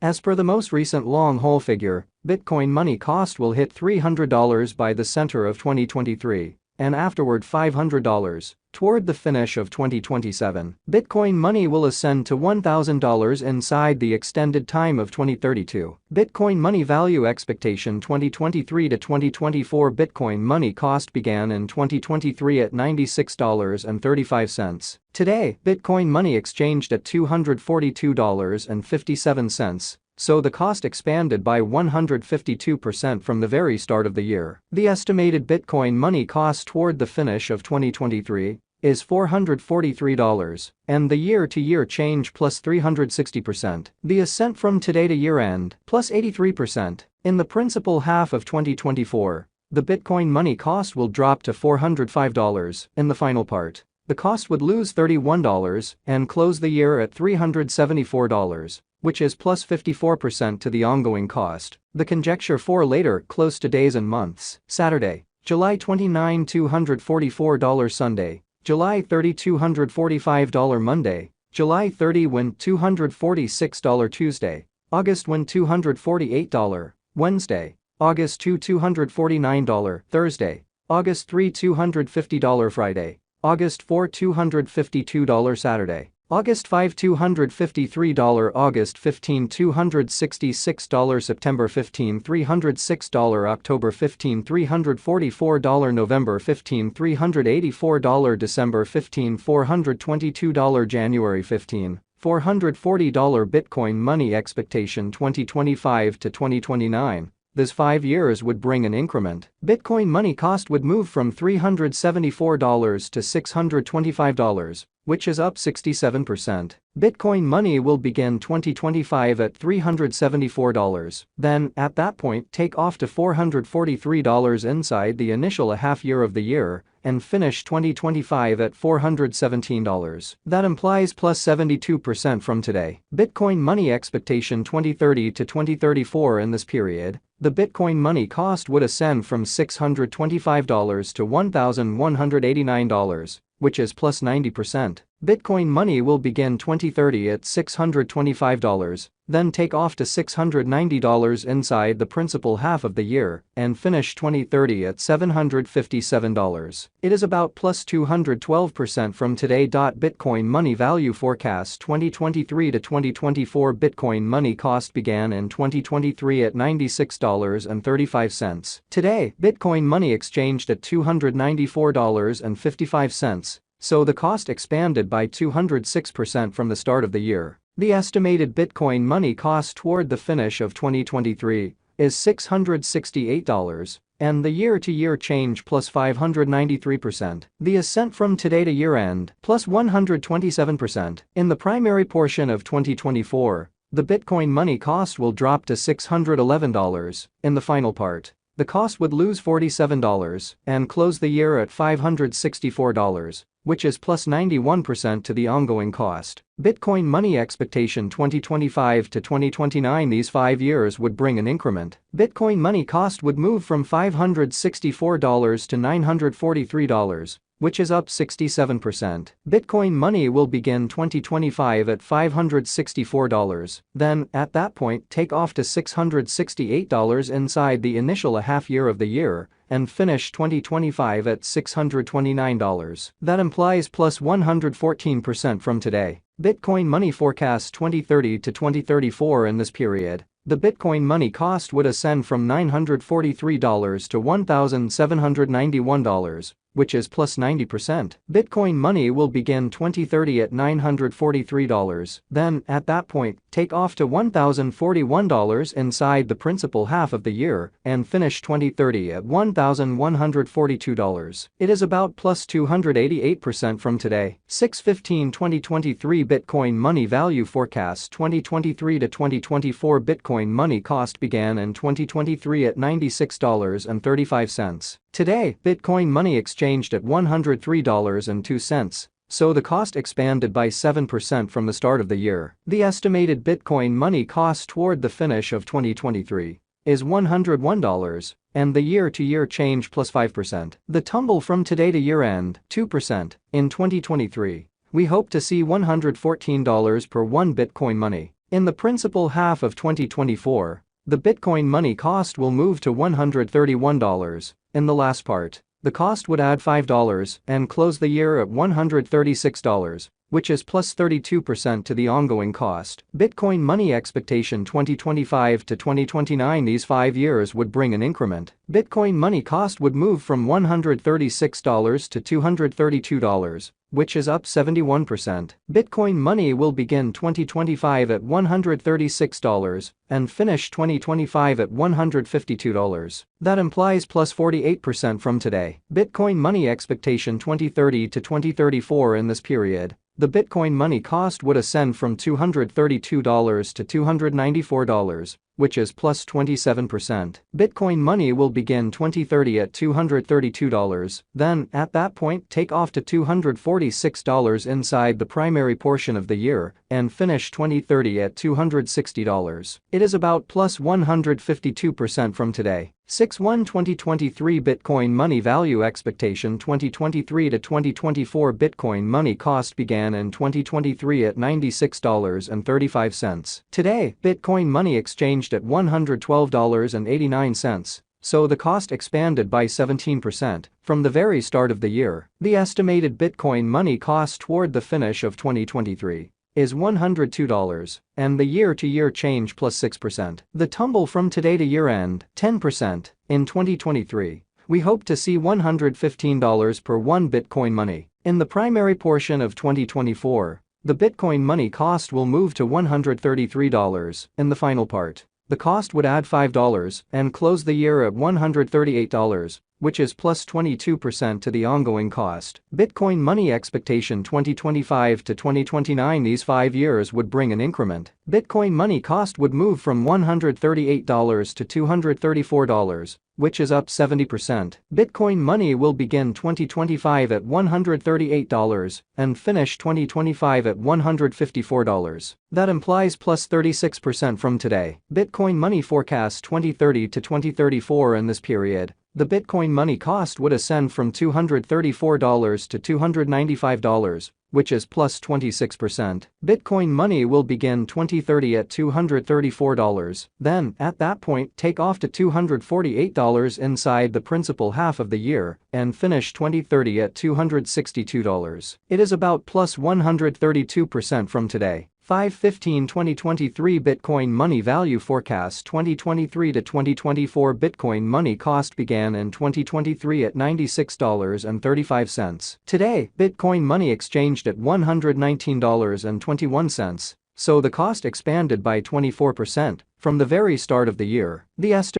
As per the most recent long-haul figure, Bitcoin money cost will hit $300 by the center of 2023, and afterward $500, toward the finish of 2027. Bitcoin money will ascend to $1,000 inside the extended time of 2032. Bitcoin money value expectation 2023 to 2024. Bitcoin money cost began in 2023 at $96.35. Today, Bitcoin money exchanged at $242.57. So the cost expanded by 152% from the very start of the year. The estimated Bitcoin money cost toward the finish of 2023 is $443, and the year-to-year change plus 360%. The ascent from today to year-end plus 83%. In the principal half of 2024, the Bitcoin money cost will drop to $405. In the final part, the cost would lose $31 and close the year at $374. Which is plus 54% to the ongoing cost. The conjecture for later close to days and months. Saturday, July 29, $244. Sunday, July 30, $245. Monday, July 30, when $246. Tuesday, August when $248. Wednesday, August 2, $249. Thursday, August 3, $250. Friday, August 4, $252. Saturday, August 5, $253. August 15, $266. September 15, $306. October 15, $344. November 15, $384. December 15, $422. January 15, $440. Bitcoin money expectation 2025 to 2029. This 5 years would bring an increment. Bitcoin money cost would move from $374 to $625, which is up 67%. Bitcoin money will begin 2025 at $374. Then, at that point, take off to $443 inside the initial half year of the year and finish 2025 at $417. That implies plus 72% from today. Bitcoin money expectation 2030 to 2034. In this period, the Bitcoin money cost would ascend from $625 to $1,189. Which is plus 90%. Bitcoin money will begin 2030 at $625, then take off to $690 inside the principal half of the year and finish 2030 at $757. It is about plus 212% from today. Bitcoin money value forecast 2023 to 2024. Bitcoin money cost began in 2023 at $96.35. Today, Bitcoin money exchanged at $294.55. So the cost expanded by 206% from the start of the year. The estimated Bitcoin money cost toward the finish of 2023 is $668, and the year-to-year change plus 593%. The ascent from today to year-end plus 127%. In the primary portion of 2024, the Bitcoin money cost will drop to $611. In the final part, the cost would lose $47 and close the year at $564. Which is plus 91% to the ongoing cost. Bitcoin money expectation 2025 to 2029. These 5 years would bring an increment. Bitcoin money cost would move from $564 to $943, which is up 67%. Bitcoin money will begin 2025 at $564. Then, at that point, take off to $668 inside the initial half year of the year and finish 2025 at $629. That implies plus 114% from today. Bitcoin money forecast 2030 to 2034. In this period, the Bitcoin money cost would ascend from $943 to $1,791, which is plus 90%. Bitcoin money will begin 2030 at $943. Then, at that point, take off to $1,041 inside the principal half of the year and finish 2030 at $1,142. It is about plus 288% from today. 6/15/2023 Bitcoin money value forecast 2023 to 2024. Bitcoin money cost began in 2023 at $96.35. Today, Bitcoin money exchanged at $103.02. So the cost expanded by 7% from the start of the year. The estimated Bitcoin money cost toward the finish of 2023 is $101, and the year-to-year change plus 5%. The tumble from today to year-end, 2%. In 2023, we hope to see $114 per 1 Bitcoin money. In the principal half of 2024, the Bitcoin money cost will move to $131. In the last part, the cost would add $5 and close the year at $136, which is plus 32% to the ongoing cost. Bitcoin money expectation 2025 to 2029. These 5 years would bring an increment. Bitcoin money cost would move from $136 to $232, which is up 71%. Bitcoin money will begin 2025 at $136 and finish 2025 at $152. That implies plus 48% from today. Bitcoin money expectation 2030 to 2034. In this period, the Bitcoin money cost would ascend from $232 to $294, which is plus 27%. Bitcoin money will begin 2030 at $232, then, at that point, take off to $246 inside the primary portion of the year, and finish 2030 at $260. It is about plus 152% from today. 6/1/2023 Bitcoin money value expectation 2023 to 2024 Bitcoin money cost began in 2023 at $96.35. Today, Bitcoin money exchanged at $112.89, so the cost expanded by 17% from the very start of the year. The estimated Bitcoin money cost toward the finish of 2023 is $102, and the year-to-year change plus 6%. The tumble from today to year-end, 10%. In 2023, we hope to see $115 per 1 Bitcoin money. In the primary portion of 2024, the Bitcoin money cost will move to $133. In the final part, the cost would add $5 and close the year at $138, which is plus 22% to the ongoing cost. Bitcoin money expectation 2025 to 2029. These 5 years would bring an increment. Bitcoin money cost would move from $138 to $234, which is up 70%. Bitcoin money will begin 2025 at $138 and finish 2025 at $154. That implies plus 36% from today. Bitcoin money forecast 2030 to 2034. In this period, the Bitcoin money cost would ascend from $234 to $295, which is plus 26%. Bitcoin money will begin 2030 at $234, then, at that point, take off to $248 inside the principal half of the year, and finish 2030 at $262. It is about plus 132% from today. 5/15/2023 Bitcoin money value forecast 2023 to 2024 Bitcoin money cost began in 2023 at $96.35. Today, Bitcoin money exchanged at $119.21, so the cost expanded by 24% from the very start of the year. The estimate